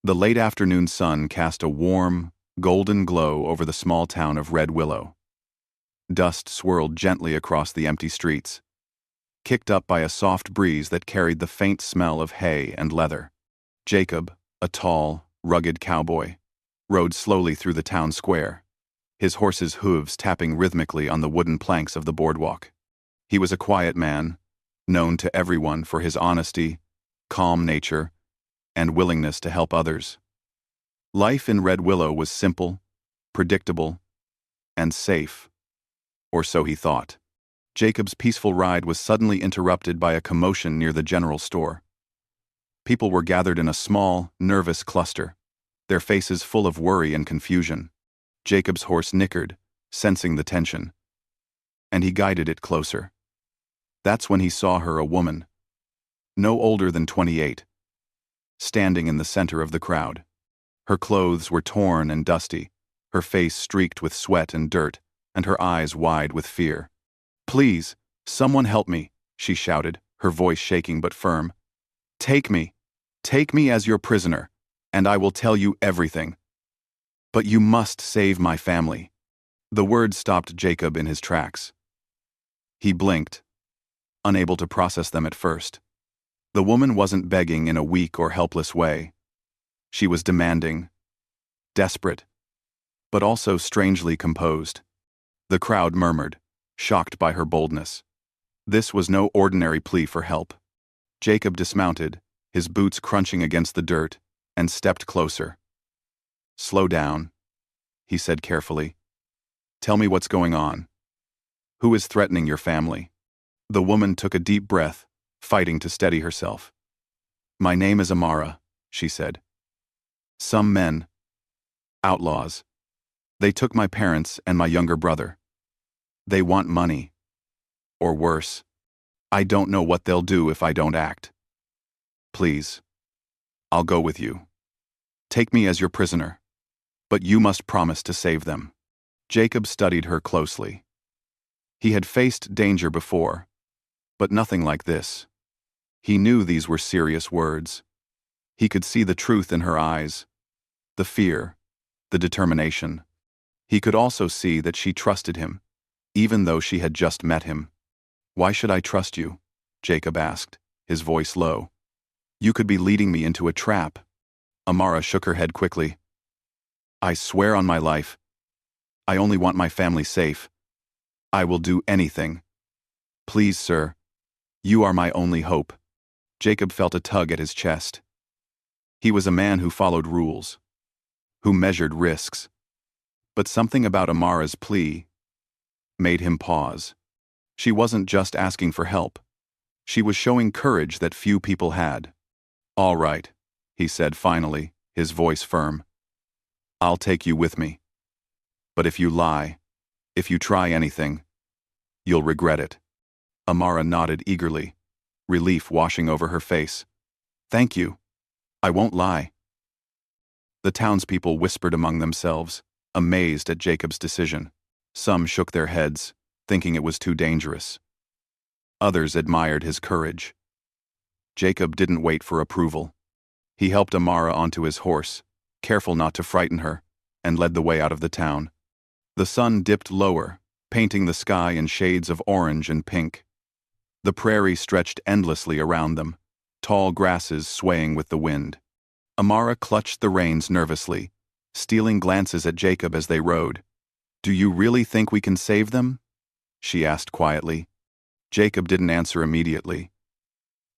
The late afternoon sun cast a warm, golden glow over the small town of Red Willow. Dust swirled gently across the empty streets, kicked up by a soft breeze that carried the faint smell of hay and leather. Jacob, a tall, rugged cowboy, rode slowly through the town square, his horse's hooves tapping rhythmically on the wooden planks of the boardwalk. He was a quiet man, known to everyone for his honesty, calm nature, and willingness to help others. Life in Red Willow was simple, predictable, and safe, or so he thought. Jacob's peaceful ride was suddenly interrupted by a commotion near the general store. People were gathered in a small, nervous cluster, their faces full of worry and confusion. Jacob's horse nickered, sensing the tension, and he guided it closer. That's when he saw her, a woman, no older than 28, standing in the center of the crowd. Her clothes were torn and dusty, her face streaked with sweat and dirt, and her eyes wide with fear. "Please, someone help me," she shouted, her voice shaking but firm. Take me as your prisoner, and I will tell you everything. But you must save my family." The words stopped Jacob in his tracks. He blinked, unable to process them at first. The woman wasn't begging in a weak or helpless way. She was demanding, desperate, but also strangely composed. The crowd murmured, shocked by her boldness. This was no ordinary plea for help. Jacob dismounted, his boots crunching against the dirt, and stepped closer. "Slow down," he said carefully. "Tell me what's going on. Who is threatening your family?" The woman took a deep breath, fighting to steady herself. "My name is Amara," she said. "Some men, outlaws. They took my parents and my younger brother. They want money. Or worse. I don't know what they'll do if I don't act. Please, I'll go with you. Take me as your prisoner. But you must promise to save them." Jacob studied her closely. He had faced danger before, but nothing like this. He knew these were serious words. He could see the truth in her eyes, the fear, the determination. He could also see that she trusted him, even though she had just met him. "Why should I trust you?" Jacob asked, his voice low. "You could be leading me into a trap." Amara shook her head quickly. "I swear on my life, I only want my family safe. I will do anything. Please, sir, you are my only hope." Jacob felt a tug at his chest. He was a man who followed rules, who measured risks. But something about Amara's plea made him pause. She wasn't just asking for help. She was showing courage that few people had. "All right," he said finally, his voice firm. "I'll take you with me. But if you lie, if you try anything, you'll regret it." Amara nodded eagerly, relief washing over her face. "Thank you. I won't lie." The townspeople whispered among themselves, amazed at Jacob's decision. Some shook their heads, thinking it was too dangerous. Others admired his courage. Jacob didn't wait for approval. He helped Amara onto his horse, careful not to frighten her, and led the way out of the town. The sun dipped lower, painting the sky in shades of orange and pink. The prairie stretched endlessly around them, tall grasses swaying with the wind. Amara clutched the reins nervously, stealing glances at Jacob as they rode. "Do you really think we can save them?" she asked quietly. Jacob didn't answer immediately.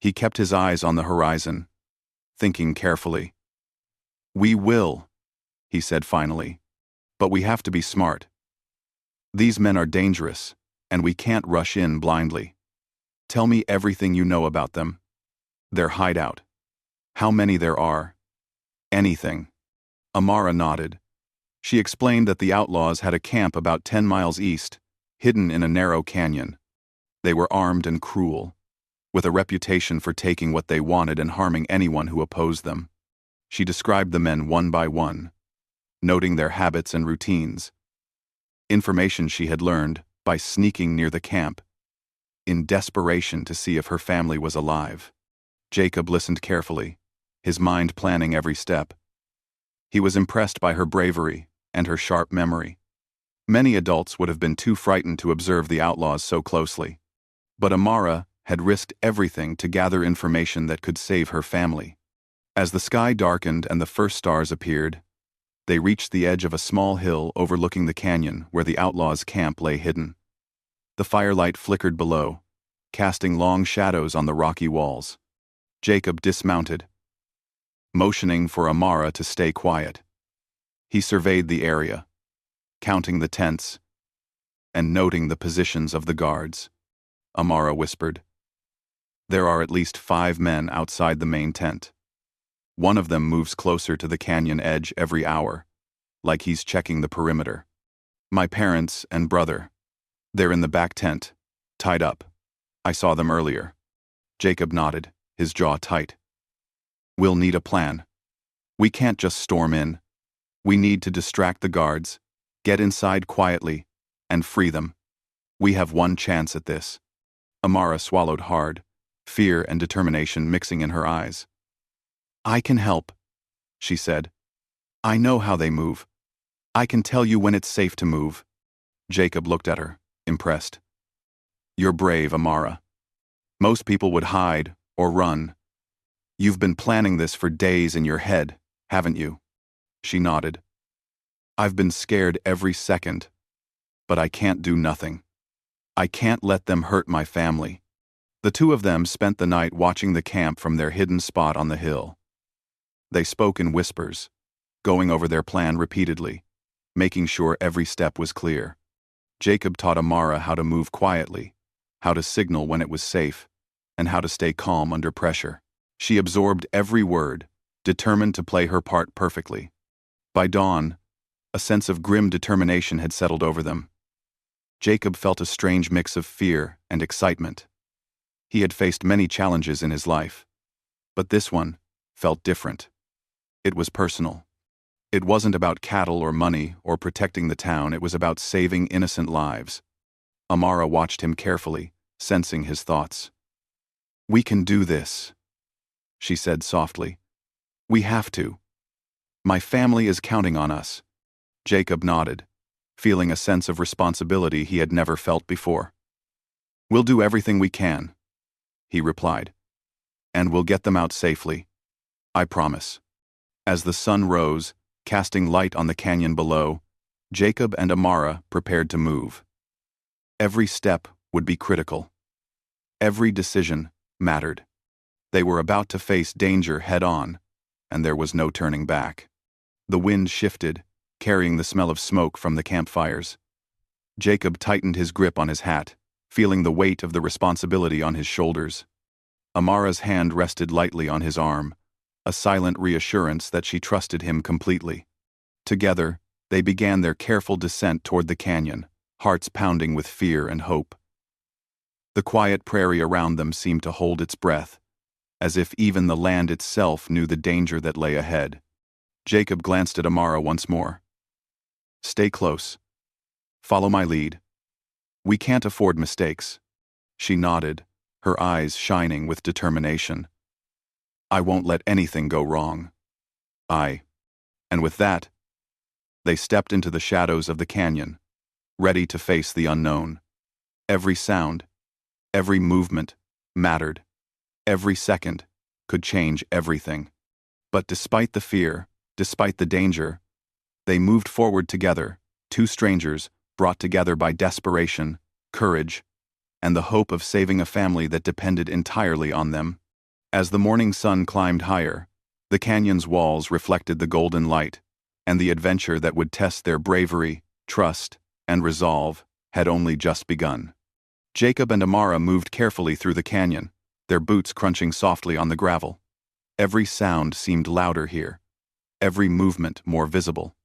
He kept his eyes on the horizon, thinking carefully. "We will," he said finally. "But we have to be smart. These men are dangerous, and we can't rush in blindly. Tell me everything you know about them. Their hideout. How many there are. Anything." Amara nodded. She explained that the outlaws had a camp about 10 miles east, hidden in a narrow canyon. They were armed and cruel, with a reputation for taking what they wanted and harming anyone who opposed them. She described the men one by one, noting their habits and routines. Information she had learned by sneaking near the camp, in desperation to see if her family was alive. Jacob listened carefully, his mind planning every step. He was impressed by her bravery and her sharp memory. Many adults would have been too frightened to observe the outlaws so closely. But Amara had risked everything to gather information that could save her family. As the sky darkened and the first stars appeared, they reached the edge of a small hill overlooking the canyon where the outlaws' camp lay hidden. The firelight flickered below, casting long shadows on the rocky walls. Jacob dismounted, motioning for Amara to stay quiet. He surveyed the area, counting the tents and noting the positions of the guards. Amara whispered, "There are at least 5 men outside the main tent. One of them moves closer to the canyon edge every hour, like he's checking the perimeter. My parents and brother. They're in the back tent, tied up. I saw them earlier." Jacob nodded, his jaw tight. "We'll need a plan. We can't just storm in. We need to distract the guards, get inside quietly, and free them. We have one chance at this." Amara swallowed hard, fear and determination mixing in her eyes. "I can help," she said. "I know how they move. I can tell you when it's safe to move." Jacob looked at her, impressed. "You're brave, Amara. Most people would hide or run. You've been planning this for days in your head, haven't you?" She nodded. "I've been scared every second, but I can't do nothing. I can't let them hurt my family." The two of them spent the night watching the camp from their hidden spot on the hill. They spoke in whispers, going over their plan repeatedly, making sure every step was clear. Jacob taught Amara how to move quietly, how to signal when it was safe, and how to stay calm under pressure. She absorbed every word, determined to play her part perfectly. By dawn, a sense of grim determination had settled over them. Jacob felt a strange mix of fear and excitement. He had faced many challenges in his life, but this one felt different. It was personal. It wasn't about cattle or money or protecting the town, it was about saving innocent lives. Amara watched him carefully, sensing his thoughts. "We can do this," she said softly. "We have to. My family is counting on us." Jacob nodded, feeling a sense of responsibility he had never felt before. "We'll do everything we can," he replied. "And we'll get them out safely. I promise." As the sun rose, casting light on the canyon below, Jacob and Amara prepared to move. Every step would be critical. Every decision mattered. They were about to face danger head-on, and there was no turning back. The wind shifted, carrying the smell of smoke from the campfires. Jacob tightened his grip on his hat, feeling the weight of the responsibility on his shoulders. Amara's hand rested lightly on his arm, a silent reassurance that she trusted him completely. Together, they began their careful descent toward the canyon, hearts pounding with fear and hope. The quiet prairie around them seemed to hold its breath, as if even the land itself knew the danger that lay ahead. Jacob glanced at Amara once more. "Stay close. Follow my lead. We can't afford mistakes." She nodded, her eyes shining with determination. "I won't let anything go wrong." And with that, they stepped into the shadows of the canyon, ready to face the unknown. Every sound, every movement mattered. Every second could change everything. But despite the fear, despite the danger, they moved forward together, two strangers brought together by desperation, courage, and the hope of saving a family that depended entirely on them. As the morning sun climbed higher, the canyon's walls reflected the golden light, and the adventure that would test their bravery, trust, and resolve had only just begun. Jacob and Amara moved carefully through the canyon, their boots crunching softly on the gravel. Every sound seemed louder here, every movement more visible.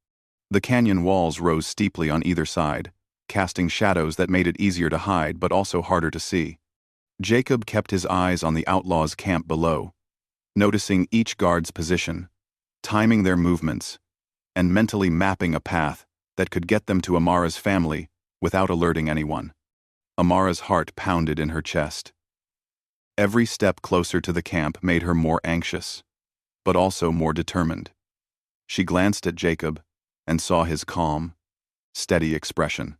The canyon walls rose steeply on either side, casting shadows that made it easier to hide but also harder to see. Jacob kept his eyes on the outlaws' camp below, noticing each guard's position, timing their movements, and mentally mapping a path that could get them to Amara's family without alerting anyone. Amara's heart pounded in her chest. Every step closer to the camp made her more anxious, but also more determined. She glanced at Jacob and saw his calm, steady expression.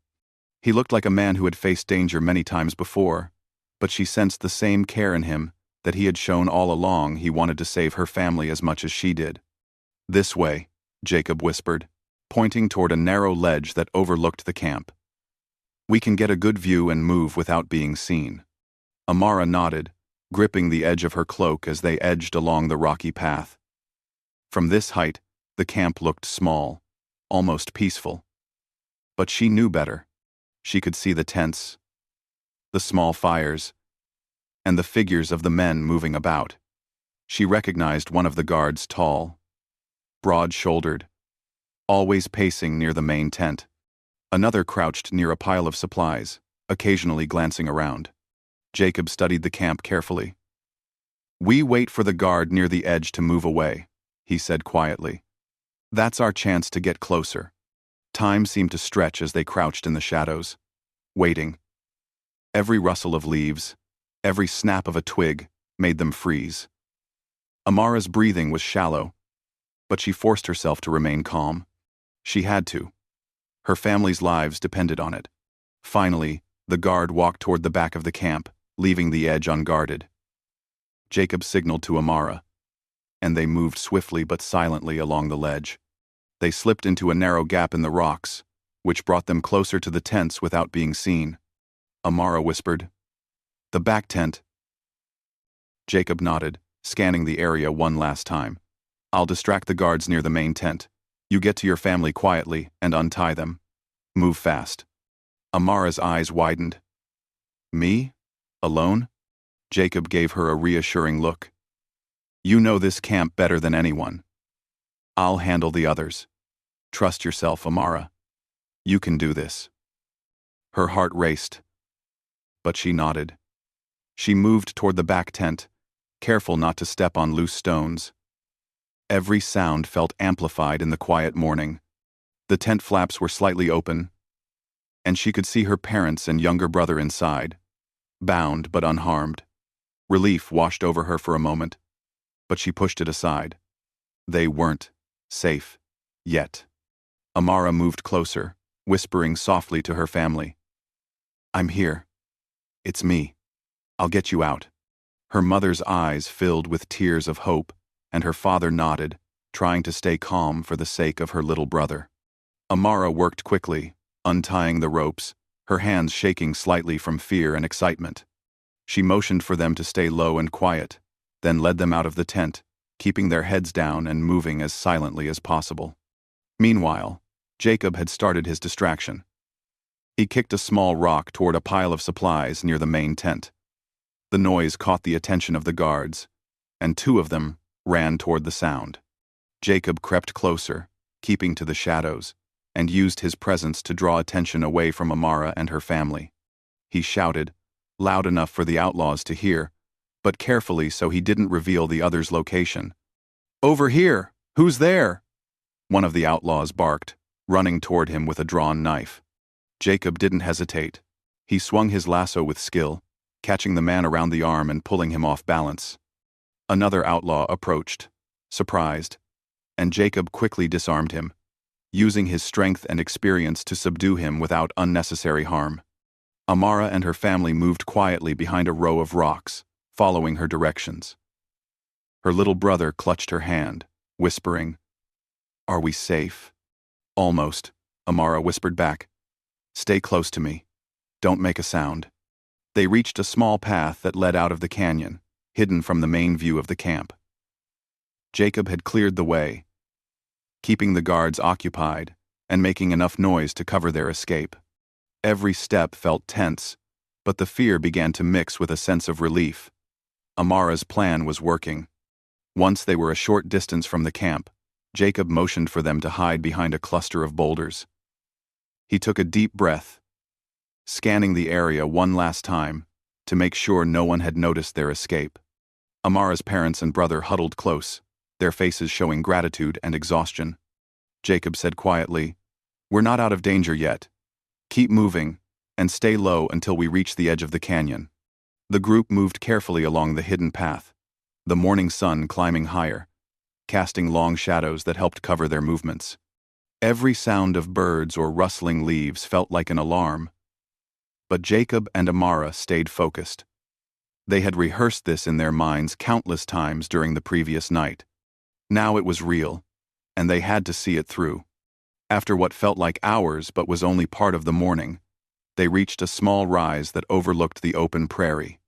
He looked like a man who had faced danger many times before, but she sensed the same care in him that he had shown all along. He wanted to save her family as much as she did. "This way," Jacob whispered, pointing toward a narrow ledge that overlooked the camp. "We can get a good view and move without being seen." Amara nodded, gripping the edge of her cloak as they edged along the rocky path. From this height, the camp looked small, almost peaceful. But she knew better. She could see the tents, the small fires, and the figures of the men moving about. She recognized one of the guards, tall, broad-shouldered, always pacing near the main tent. Another crouched near a pile of supplies, occasionally glancing around. Jacob studied the camp carefully. "We wait for the guard near the edge to move away," he said quietly. "That's our chance to get closer." Time seemed to stretch as they crouched in the shadows, waiting. Every rustle of leaves, every snap of a twig, made them freeze. Amara's breathing was shallow, but she forced herself to remain calm. She had to. Her family's lives depended on it. Finally, the guard walked toward the back of the camp, leaving the edge unguarded. Jacob signaled to Amara, and they moved swiftly but silently along the ledge. They slipped into a narrow gap in the rocks, which brought them closer to the tents without being seen. Amara whispered, "The back tent." Jacob nodded, scanning the area one last time. "I'll distract the guards near the main tent. You get to your family quietly and untie them. Move fast." Amara's eyes widened. "Me? Alone?" Jacob gave her a reassuring look. "You know this camp better than anyone. I'll handle the others. Trust yourself, Amara. You can do this." Her heart raced, but she nodded. She moved toward the back tent, careful not to step on loose stones. Every sound felt amplified in the quiet morning. The tent flaps were slightly open, and she could see her parents and younger brother inside, bound but unharmed. Relief washed over her for a moment, but she pushed it aside. They weren't safe yet. Amara moved closer, whispering softly to her family, "I'm here. It's me. I'll get you out." Her mother's eyes filled with tears of hope, and her father nodded, trying to stay calm for the sake of her little brother. Amara worked quickly, untying the ropes, her hands shaking slightly from fear and excitement. She motioned for them to stay low and quiet, then led them out of the tent, keeping their heads down and moving as silently as possible. Meanwhile, Jacob had started his distraction. He kicked a small rock toward a pile of supplies near the main tent. The noise caught the attention of the guards, and two of them ran toward the sound. Jacob crept closer, keeping to the shadows, and used his presence to draw attention away from Amara and her family. He shouted, loud enough for the outlaws to hear, but carefully so he didn't reveal the other's location. "Over here! Who's there?" One of the outlaws barked, running toward him with a drawn knife. Jacob didn't hesitate. He swung his lasso with skill, catching the man around the arm and pulling him off balance. Another outlaw approached, surprised, and Jacob quickly disarmed him, using his strength and experience to subdue him without unnecessary harm. Amara and her family moved quietly behind a row of rocks, following her directions. Her little brother clutched her hand, whispering, "Are we safe?" "Almost," Amara whispered back. "Stay close to me. Don't make a sound." They reached a small path that led out of the canyon, hidden from the main view of the camp. Jacob had cleared the way, keeping the guards occupied and making enough noise to cover their escape. Every step felt tense, but the fear began to mix with a sense of relief. Amara's plan was working. Once they were a short distance from the camp, Jacob motioned for them to hide behind a cluster of boulders. He took a deep breath, scanning the area one last time to make sure no one had noticed their escape. Amara's parents and brother huddled close, their faces showing gratitude and exhaustion. Jacob said quietly, "We're not out of danger yet. Keep moving, and stay low until we reach the edge of the canyon." The group moved carefully along the hidden path, the morning sun climbing higher, casting long shadows that helped cover their movements. Every sound of birds or rustling leaves felt like an alarm. But Jacob and Amara stayed focused. They had rehearsed this in their minds countless times during the previous night. Now it was real, and they had to see it through. After what felt like hours but was only part of the morning, they reached a small rise that overlooked the open prairie.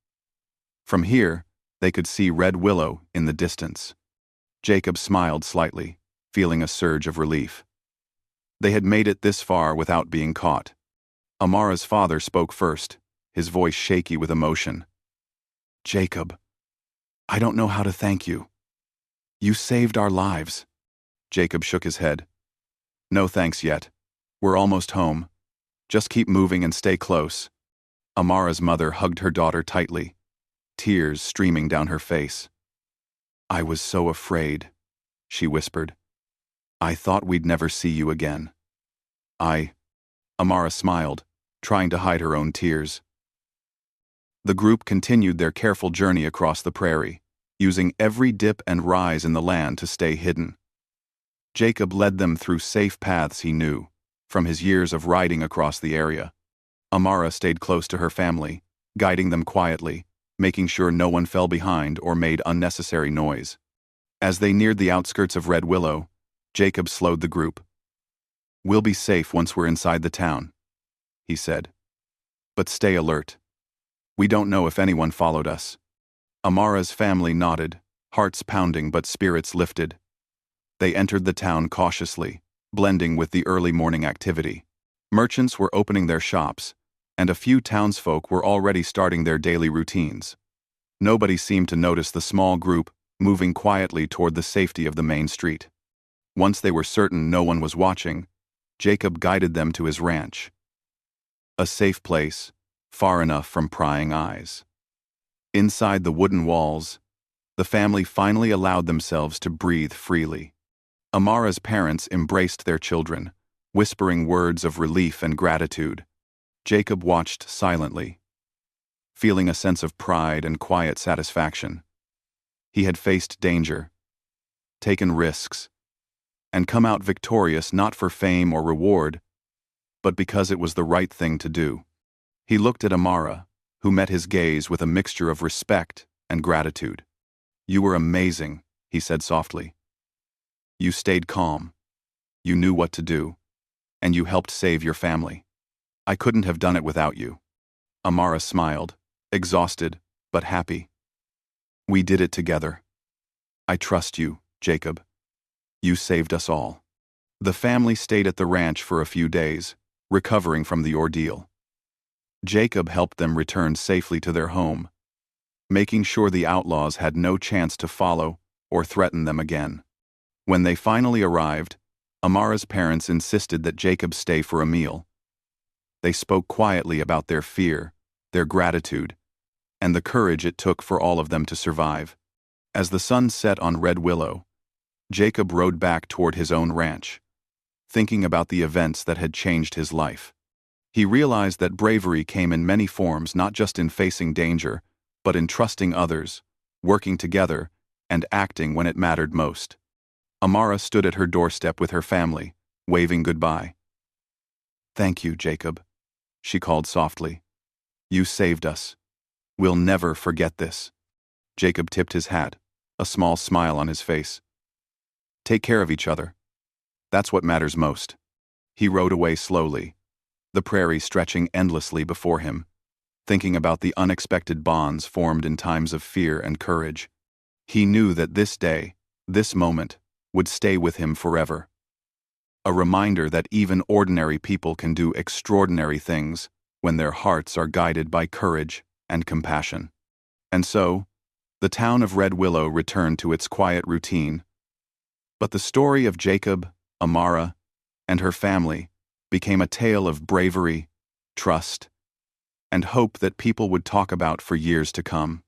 From here, they could see Red Willow in the distance. Jacob smiled slightly, feeling a surge of relief. They had made it this far without being caught. Amara's father spoke first, his voice shaky with emotion. "Jacob, I don't know how to thank you. You saved our lives." Jacob shook his head. "No thanks yet. We're almost home. Just keep moving and stay close." Amara's mother hugged her daughter tightly, tears streaming down her face. "I was so afraid," she whispered. "I thought we'd never see you again." Amara smiled, trying to hide her own tears. The group continued their careful journey across the prairie, using every dip and rise in the land to stay hidden. Jacob led them through safe paths he knew, from his years of riding across the area. Amara stayed close to her family, guiding them quietly, making sure no one fell behind or made unnecessary noise. As they neared the outskirts of Red Willow, Jacob slowed the group. "We'll be safe once we're inside the town," he said. "But stay alert. We don't know if anyone followed us." Amara's family nodded, hearts pounding but spirits lifted. They entered the town cautiously, blending with the early morning activity. Merchants were opening their shops, and a few townsfolk were already starting their daily routines. Nobody seemed to notice the small group moving quietly toward the safety of the main street. Once they were certain no one was watching, Jacob guided them to his ranch. A safe place, far enough from prying eyes. Inside the wooden walls, the family finally allowed themselves to breathe freely. Amara's parents embraced their children, whispering words of relief and gratitude. Jacob watched silently, feeling a sense of pride and quiet satisfaction. He had faced danger, taken risks, and come out victorious not for fame or reward, but because it was the right thing to do. He looked at Amara, who met his gaze with a mixture of respect and gratitude. "You were amazing," he said softly. "You stayed calm. You knew what to do, and you helped save your family. I couldn't have done it without you." Amara smiled, exhausted but happy. "We did it together. I trust you, Jacob. You saved us all." The family stayed at the ranch for a few days, recovering from the ordeal. Jacob helped them return safely to their home, making sure the outlaws had no chance to follow or threaten them again. When they finally arrived, Amara's parents insisted that Jacob stay for a meal. They spoke quietly about their fear, their gratitude, and the courage it took for all of them to survive. As the sun set on Red Willow, Jacob rode back toward his own ranch, thinking about the events that had changed his life. He realized that bravery came in many forms, not just in facing danger, but in trusting others, working together, and acting when it mattered most. Amara stood at her doorstep with her family, waving goodbye. "Thank you, Jacob," she called softly. "You saved us. We'll never forget this." Jacob tipped his hat, a small smile on his face. "Take care of each other. That's what matters most." He rode away slowly, the prairie stretching endlessly before him, thinking about the unexpected bonds formed in times of fear and courage. He knew that this day, this moment, would stay with him forever. A reminder that even ordinary people can do extraordinary things when their hearts are guided by courage and compassion. And so, the town of Red Willow returned to its quiet routine. But the story of Jacob, Amara, and her family became a tale of bravery, trust, and hope that people would talk about for years to come.